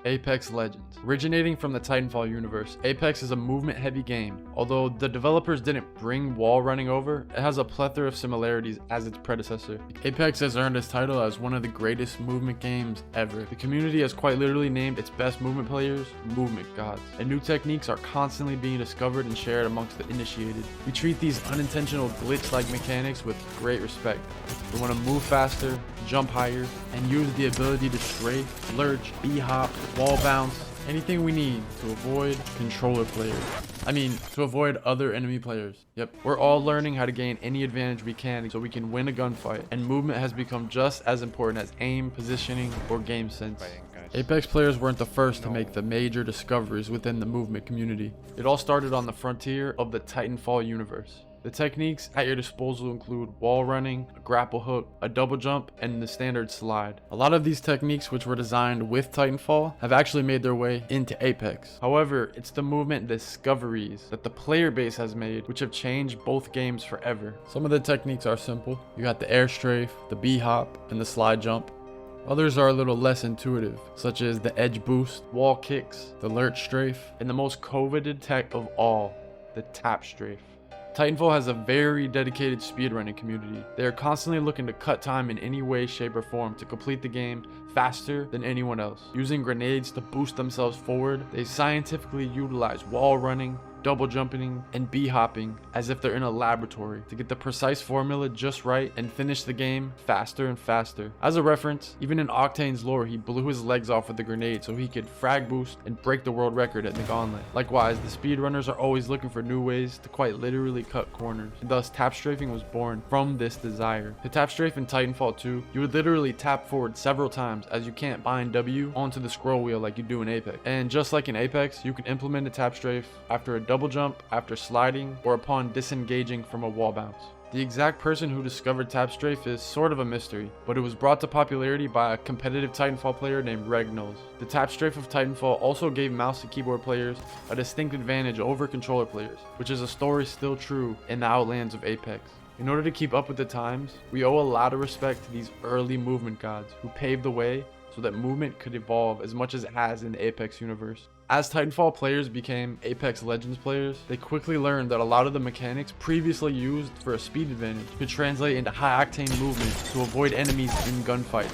Apex Legends. Originating from the Titanfall universe, Apex is a movement-heavy game. Although the developers didn't bring wall running over, it has a plethora of similarities as its predecessor. Apex has earned its title as one of the greatest movement games ever. The community has quite literally named its best movement players movement gods, and new techniques are constantly being discovered and shared amongst the initiated. We treat these unintentional glitch-like mechanics with great respect. We want to move faster, jump higher, and use the ability to strafe, lurch, b-hop, wall bounce, anything we need to avoid controller players. To avoid other enemy players. Yep, we're all learning how to gain any advantage we can so we can win a gunfight, and movement has become just as important as aim, positioning, or game sense. Apex players weren't the first to make the major discoveries within the movement community. It all started on the frontier of the Titanfall universe. The techniques at your disposal include wall running, a grapple hook, a double jump, and the standard slide. A lot of these techniques, which were designed with Titanfall, have actually made their way into Apex. However, it's the movement discoveries that the player base has made which have changed both games forever. Some of the techniques are simple. You got the air strafe, the b-hop, and the slide jump. Others are a little less intuitive, such as the edge boost, wall kicks, the lurch strafe, and the most coveted tech of all, the tap strafe. Titanfall has a very dedicated speedrunning community. They are constantly looking to cut time in any way, shape, or form to complete the game faster than anyone else. Using grenades to boost themselves forward, they scientifically utilize wall running, double jumping, and b-hopping as if they're in a laboratory to get the precise formula just right and finish the game faster and faster. As a reference, even in Octane's lore, he blew his legs off with a grenade so he could frag boost and break the world record at the gauntlet. Likewise, the speedrunners are always looking for new ways to quite literally cut corners. And thus, tap strafing was born from this desire. To tap strafe in Titanfall 2, you would literally tap forward several times as you can't bind W onto the scroll wheel like you do in Apex. And just like in Apex, you can implement a tap strafe after a double jump, after sliding, or upon disengaging from a wall bounce. The exact person who discovered Tap Strafe is sort of a mystery, but it was brought to popularity by a competitive Titanfall player named Regnos. The Tap Strafe of Titanfall also gave mouse and keyboard players a distinct advantage over controller players, which is a story still true in the outlands of Apex. In order to keep up with the times, we owe a lot of respect to these early movement gods who paved the way so that movement could evolve as much as it has in the Apex universe. As Titanfall players became Apex Legends players, they quickly learned that a lot of the mechanics previously used for a speed advantage could translate into high-octane movement to avoid enemies in gunfights.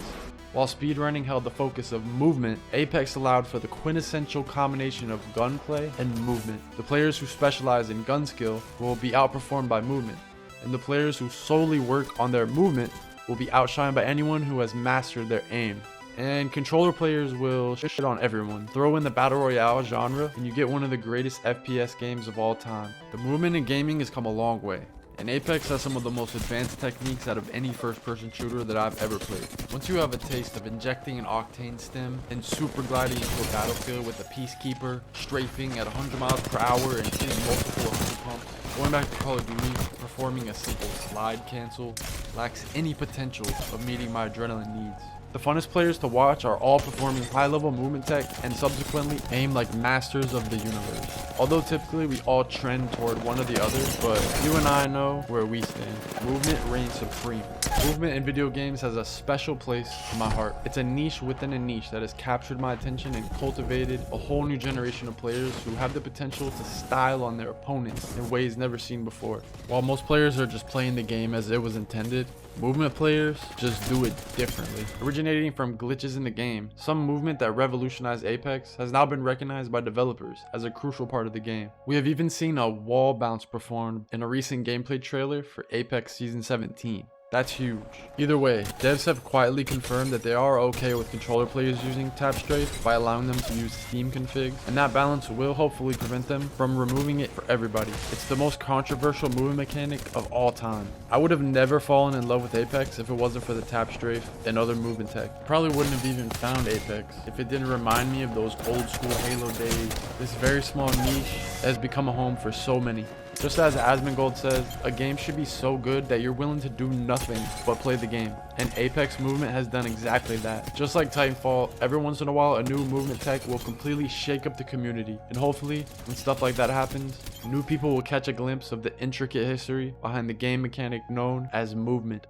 While speedrunning held the focus of movement, Apex allowed for the quintessential combination of gunplay and movement. The players who specialize in gun skill will be outperformed by movement, and the players who solely work on their movement will be outshined by anyone who has mastered their aim. And controller players will shit on everyone. Throw in the battle royale genre and you get one of the greatest FPS games of all time. The movement in gaming has come a long way, and Apex has some of the most advanced techniques out of any first-person shooter that I've ever played. Once you have a taste of injecting an octane stim and super gliding into a battlefield with a peacekeeper, strafing at 100 miles per hour and hitting multiple 100 pumps, going back to Call of Duty, performing a simple slide cancel lacks any potential of meeting my adrenaline needs. The funnest players to watch are all performing high-level movement tech and subsequently aim like masters of the universe. Although typically we all trend toward one or the other, but you and I know where we stand. Movement reigns supreme. Movement in video games has a special place in my heart. It's a niche within a niche that has captured my attention and cultivated a whole new generation of players who have the potential to style on their opponents in ways never seen before. While most players are just playing the game as it was intended, movement players just do it differently. Originating from glitches in the game, some movement that revolutionized Apex has now been recognized by developers as a crucial part of the game. We have even seen a wall bounce performed in a recent gameplay trailer for Apex Season 17. That's huge. Either way, devs have quietly confirmed that they are okay with controller players using Tap Strafe by allowing them to use Steam config, and that balance will hopefully prevent them from removing it for everybody. It's the most controversial movement mechanic of all time. I would have never fallen in love with Apex if it wasn't for the Tap Strafe and other movement tech. Probably wouldn't have even found Apex if it didn't remind me of those old school Halo days. This very small niche has become a home for so many. Just as Asmongold says, a game should be so good that you're willing to do nothing but play the game. And Apex movement has done exactly that. Just like Titanfall, every once in a while a new movement tech will completely shake up the community. And hopefully, when stuff like that happens, new people will catch a glimpse of the intricate history behind the game mechanic known as movement.